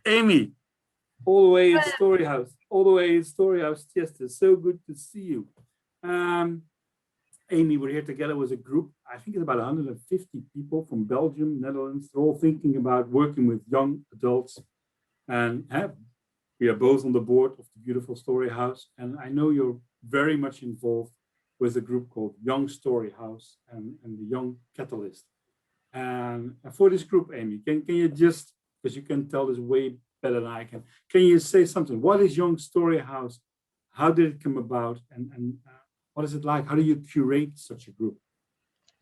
Amy, all the way in Storyhouse, Chester. So good to see you. Amy, we're here together with a group. I think it's about 150 people from Belgium, Netherlands. They're all thinking about working with young adults. And we are both on the board of the beautiful Storyhouse. And I know you're very much involved with a group called Young Storyhouse and the Young Catalyst. And for this group, Amy, can you just, because you can tell this way better than I can you say something? What is Young Storyhouse? How did it come about? And what is it like? How do you curate such a group?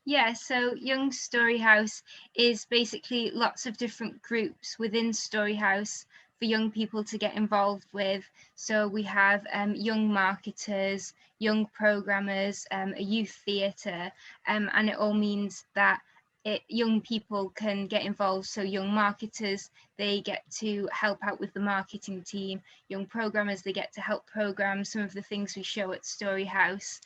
Yeah, so Young Storyhouse is basically lots of different groups within Storyhouse for young people to get involved with. So we have young marketers, young programmers, a youth theatre, and it all means that young people can get involved. So young marketers, they get to help out with the marketing team. Young programmers, they get to help program some of the things we show at Storyhouse.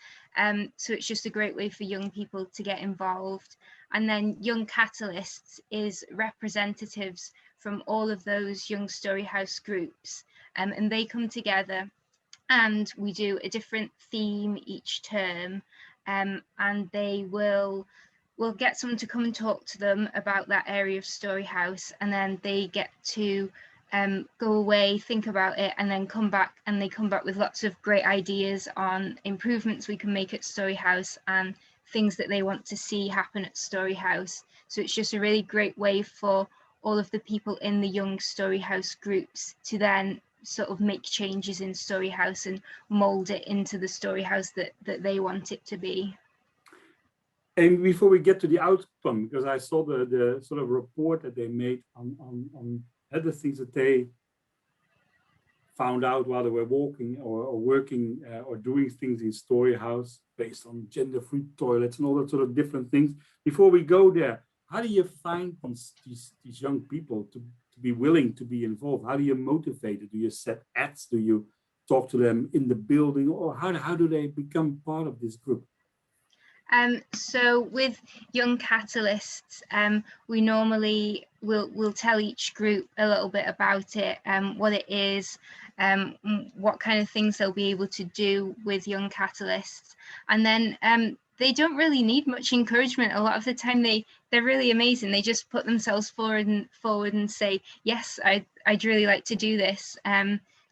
So it's just a great way for young people to get involved. And then Young Catalysts is representatives from all of those Young Storyhouse groups, and they come together and we do a different theme each term, and we'll get someone to come and talk to them about that area of Storyhouse, and then they get to go away, think about it, and then come back, and they come back with lots of great ideas on improvements we can make at Storyhouse and things that they want to see happen at Storyhouse. So it's just a really great way for all of the people in the Young Storyhouse groups to then sort of make changes in Storyhouse and mold it into the Storyhouse that they want it to be. And before we get to the outcome, because I saw the sort of report that they made on the things that they found out while they were walking or working or doing things in Storyhouse based on gender-free toilets and all that sort of different things. Before we go there, how do you find these young people to be willing to be involved? How do you motivate it? Do you set ads? Do you talk to them in the building? Or how do they become part of this group? So with Young Catalysts, we normally will tell each group a little bit about it, what it is, what kind of things they'll be able to do with Young Catalysts, and then they don't really need much encouragement. A lot of the time they're really amazing. They just put themselves forward and say, yes, I'd really like to do this.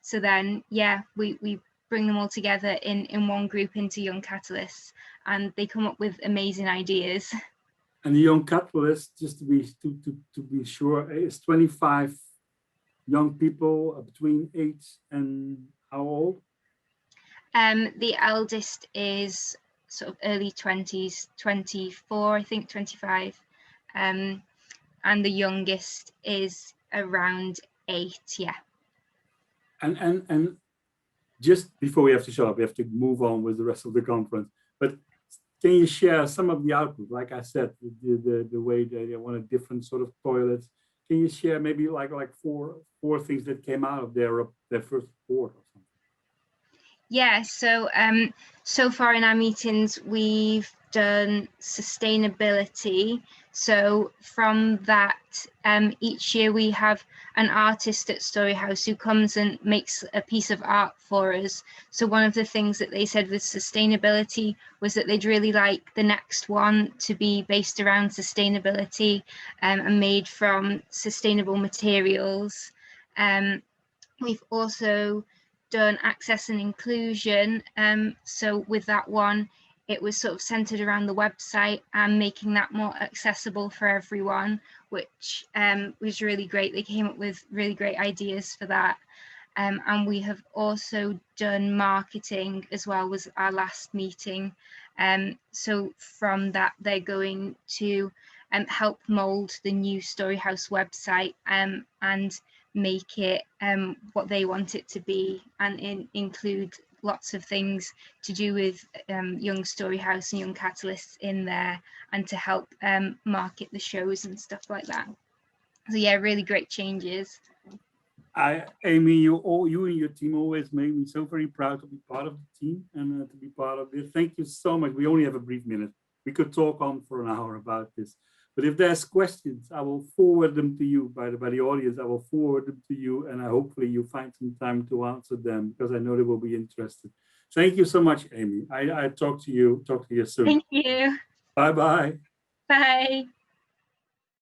So then, yeah, we bring them all together in one group into Young Catalysts, and they come up with amazing ideas. And the Young Catalysts, just to be sure, is 25 young people between 8 and how old? The eldest is sort of early 20s, 24, I think 25, and the youngest is around 8, yeah. And just before we have to shut up, we have to move on with the rest of the conference. But can you share some of the output? Like I said, the way they want a different sort of toilets. Can you share maybe like four things that came out of their first report or something? Yeah, so far in our meetings, we've done sustainability. So from that, each year we have an artist at Storyhouse who comes and makes a piece of art for us. So one of the things that they said with sustainability was that they'd really like the next one to be based around sustainability and made from sustainable materials. We've also done access and inclusion. So with that one, it was sort of centered around the website and making that more accessible for everyone, which was really great. They came up with really great ideas for that. And we have also done marketing as well, was our last meeting. So from that, they're going to help mold the new Storyhouse website and make it what they want it to be, and include lots of things to do with Young Storyhouse and Young Catalysts in there, and to help market the shows and stuff like that. So yeah, really great changes. Amy, you and your team always made me so very proud to be part of the team and to be part of this. Thank you so much. We only have a brief minute. We could talk on for an hour about this. But if there's questions, I will forward them to you by the audience. I will forward them to you, and hopefully you find some time to answer them, because I know they will be interested. Thank you so much, Amy. I talk to you soon. Thank you. Bye-bye. Bye.